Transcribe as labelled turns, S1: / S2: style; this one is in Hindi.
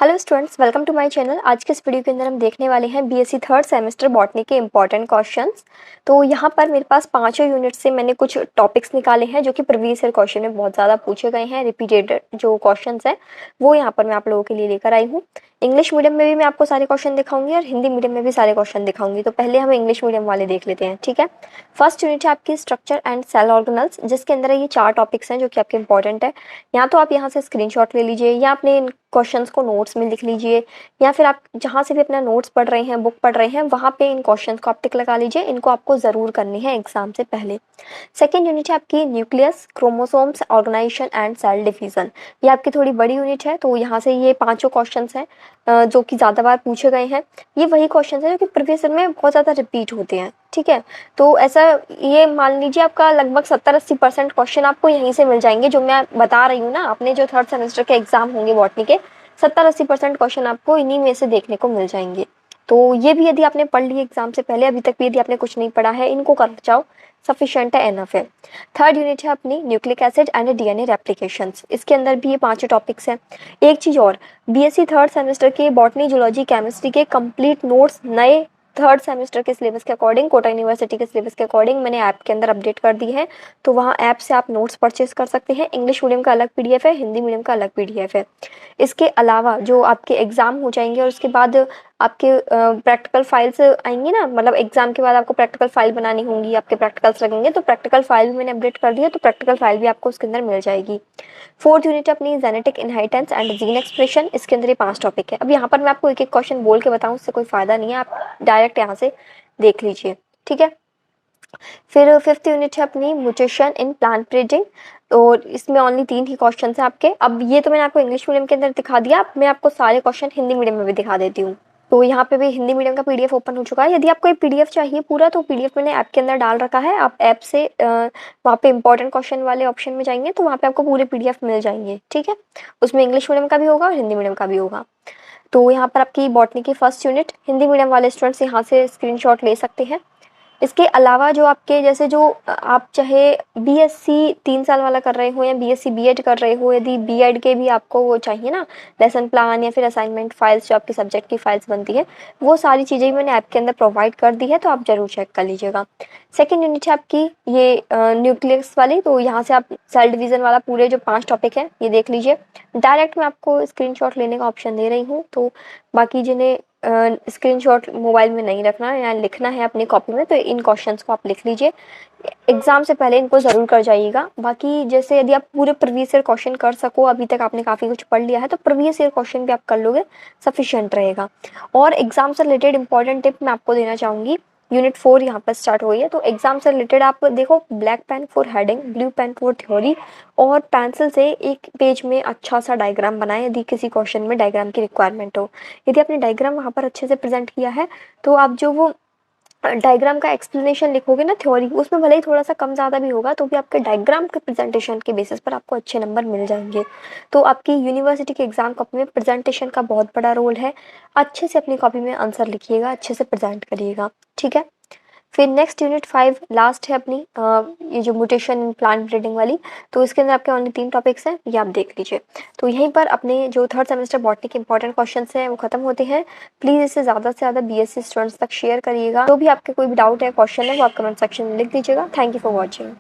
S1: Hello students, welcome to my channel. आज के इस वीडियो के अंदर हम देखने वाले हैं बीएससी थर्ड सेमेस्टर बॉटनी के इंपॉर्टेंट क्वेश्चंस। तो यहाँ पर मेरे पास पांचों यूनिट से मैंने कुछ टॉपिक्स निकाले हैं जो कि प्रीवियस ईयर क्वेश्चन में बहुत ज़्यादा पूछे गए हैं। रिपीटेड जो क्वेश्चंस हैं वो यहाँ पर मैं आप लोगों के लिए लेकर आई हूँ। इंग्लिश मीडियम में भी मैं आपको सारे क्वेश्चन दिखाऊंगी और हिंदी मीडियम में भी सारे क्वेश्चन दिखाऊंगी। तो पहले हम इंग्लिश मीडियम वाले देख लेते हैं, ठीक है। फर्स्ट यूनिट है आपकी स्ट्रक्चर एंड सेल ऑर्गेनल्स, जिसके अंदर ये 4 टॉपिक्स हैं जो कि आपके इंपॉर्टेंट है। या तो आप यहाँ से स्क्रीनशॉट ले लीजिए या अपने इन क्वेश्चंस को नोट्स में लिख लीजिए, या फिर आप जहाँ से भी अपना नोट्स पढ़ रहे हैं, बुक पढ़ रहे हैं, वहाँ पे इन क्वेश्चंस को आप टिक लगा लीजिए। इनको आपको ज़रूर करनी है एग्जाम से पहले। सेकेंड यूनिट है आपकी nucleus, chromosomes, organisation and cell division. ये आपकी थोड़ी बड़ी यूनिट है, तो यहाँ से ये पांचों क्वेश्चंस हैं जो कि ज़्यादा बार पूछे गए हैं। ये वही क्वेश्चंस हैं जो कि प्रीवियस ईयर में बहुत ज़्यादा रिपीट होते हैं, ठीक है। तो ऐसा ये मान लीजिए आपका लगभग 70-80% क्वेश्चन आपको यहीं से मिल जाएंगे। जो मैं बता रही हूँ ना, अपने जो थर्ड सेमेस्टर के एग्जाम होंगे बॉटनी के, 70-80% क्वेश्चन आपको इन्हीं में से देखने को मिल जाएंगे। तो ये भी यदि आपने पढ़ लिए एग्जाम से पहले, अभी तक भी यदि आपने कुछ नहीं पढ़ा है, इनको कर जाओ, सफिशिएंट है, एनफ है। थर्ड यूनिट है अपनी न्यूक्लिक एसिड एंड डीएनए रेप्लिकेशंस। इसके अंदर भी ये पांचों टॉपिक्स हैं। एक चीज़ और, बीएससी थर्ड सेमेस्टर के बॉटनी, जूलॉजी, केमिस्ट्री के कंप्लीट नोट्स नए थर्ड सेमेस्टर के सिलेबस के अकॉर्डिंग, कोटा यूनिवर्सिटी के सिलेबस के अकॉर्डिंग मैंने ऐप के अंदर अपडेट कर दी है। तो वहाँ ऐप से आप नोट्स परचेज कर सकते हैं। इंग्लिश मीडियम का अलग पीडीएफ है, हिंदी मीडियम का अलग पीडीएफ है। इसके अलावा जो आपके एग्ज़ाम हो जाएंगे और उसके बाद आपके प्रैक्टिकल फाइल्स आएंगी ना, मतलब एग्जाम के बाद आपको प्रैक्टिकल फाइल बनानी होंगी, आपके प्रैक्टिकल्स लगेंगे, तो प्रैक्टिकल फाइल भी मैंने अपडेट कर दी है। तो प्रैक्टिकल फाइल भी आपको उसके अंदर मिल जाएगी। फोर्थ यूनिट है अपनी genetic inheritance and gene expression. इसके अंदर ये 5 टॉपिक है। अब यहाँ पर मैं आपको एक एक क्वेश्चन बोल के बताऊँ, उससे कोई फायदा नहीं है, आप डायरेक्ट यहाँ से देख लीजिए, ठीक है। फिर फिफ्थ यूनिट है अपनी म्यूटेशन इन प्लांट ब्रीडिंग, और इसमें ओनली 3 ही क्वेश्चन है आपके। अब ये तो मैंने आपको इंग्लिश मीडियम के अंदर दिखा दिया, अब मैं आपको सारे क्वेश्चन हिंदी मीडियम में भी दिखा देती हूँ। तो यहाँ पे भी हिंदी मीडियम का पीडीएफ ओपन हो चुका है। यदि आपको ये पीडीएफ चाहिए पूरा, तो पीडीएफ मैंने ऐप के अंदर डाल रखा है। आप ऐप से वहाँ पे इंपॉर्टेंट क्वेश्चन वाले ऑप्शन में जाएंगे तो वहाँ पे आपको पूरे पीडीएफ मिल जाएंगे, ठीक है। उसमें इंग्लिश मीडियम का भी होगा और हिंदी मीडियम का भी होगा। तो यहाँ पर आपकी बॉटनी की फर्स्ट यूनिट, हिंदी मीडियम वाले स्टूडेंट्स यहाँ से स्क्रीनशॉट ले सकते हैं। इसके अलावा जो आपके जैसे जो आप चाहे बीएससी 3 साल वाला कर रहे हो या बीएससी बीएड कर रहे हो, यदि बीएड के भी आपको वो चाहिए ना, लेसन प्लान या फिर असाइनमेंट फाइल्स, जो आपकी सब्जेक्ट की फाइल्स बनती है, वो सारी चीज़ें मैंने ऐप के अंदर प्रोवाइड कर दी है, तो आप जरूर चेक कर लीजिएगा। सेकेंड यूनिट है आपकी ये न्यूक्लियस वाली। तो यहाँ से आप सेल डिवीजन वाला पूरे जो 5 टॉपिक है ये देख लीजिए। डायरेक्ट मैं आपको स्क्रीनशॉट लेने का ऑप्शन दे रही हूँ, तो बाकी जिन्हें स्क्रीनशॉट मोबाइल में नहीं रखना है या लिखना है अपनी कॉपी में, तो इन क्वेश्चंस को आप लिख लीजिए। एग्जाम से पहले इनको ज़रूर कर जाइएगा। बाकी जैसे यदि आप पूरे प्रीवियस ईयर क्वेश्चन कर सको, अभी तक आपने काफ़ी कुछ पढ़ लिया है, तो प्रीवियस ईयर क्वेश्चन भी आप कर लोगे, सफिशिएंट रहेगा। और एग्जाम से रिलेटेड इंपॉर्टेंट टिप मैं आपको देना चाहूँगी। यूनिट 4 यहाँ पर स्टार्ट हो गई है, तो एग्जाम से रिलेटेड आप देखो, black pen for heading, blue pen for theory, और पेंसिल से एक पेज में अच्छा सा डायग्राम बनाएं यदि किसी क्वेश्चन में डायग्राम की रिक्वायरमेंट हो। यदि आपने डायग्राम वहाँ पर अच्छे से प्रेजेंट किया है, तो आप जो वो डायग्राम का एक्सप्लेनेशन लिखोगे ना, थ्योरी, उसमें भले ही थोड़ा सा कम ज़्यादा भी होगा, तो भी आपके डायग्राम के प्रेजेंटेशन के बेसिस पर आपको अच्छे नंबर मिल जाएंगे। तो आपकी यूनिवर्सिटी के एग्जाम कॉपी में प्रेजेंटेशन का बहुत बड़ा रोल है। अच्छे से अपनी कॉपी में आंसर लिखिएगा, अच्छे से प्रेजेंट करिएगा, ठीक है। फिर नेक्स्ट यूनिट 5 लास्ट है अपनी ये जो म्यूटेशन इन प्लांट ब्रीडिंग वाली। तो इसके अंदर आपके ओनली 3 टॉपिक्स हैं, ये आप देख लीजिए। तो यहीं पर अपने जो थर्ड सेमेस्टर बॉटनी के इंपॉर्टेंट क्वेश्चंस हैं वो खत्म होते हैं। प्लीज़ इसे ज़्यादा से ज़्यादा बीएससी स्टूडेंट्स तक शेयर करिएगा। जो भी आपके कोई भी डाउट है, क्वेश्चन है, वो आप कमेंट सेक्शन में लिख दीजिएगा। Thank you for watching.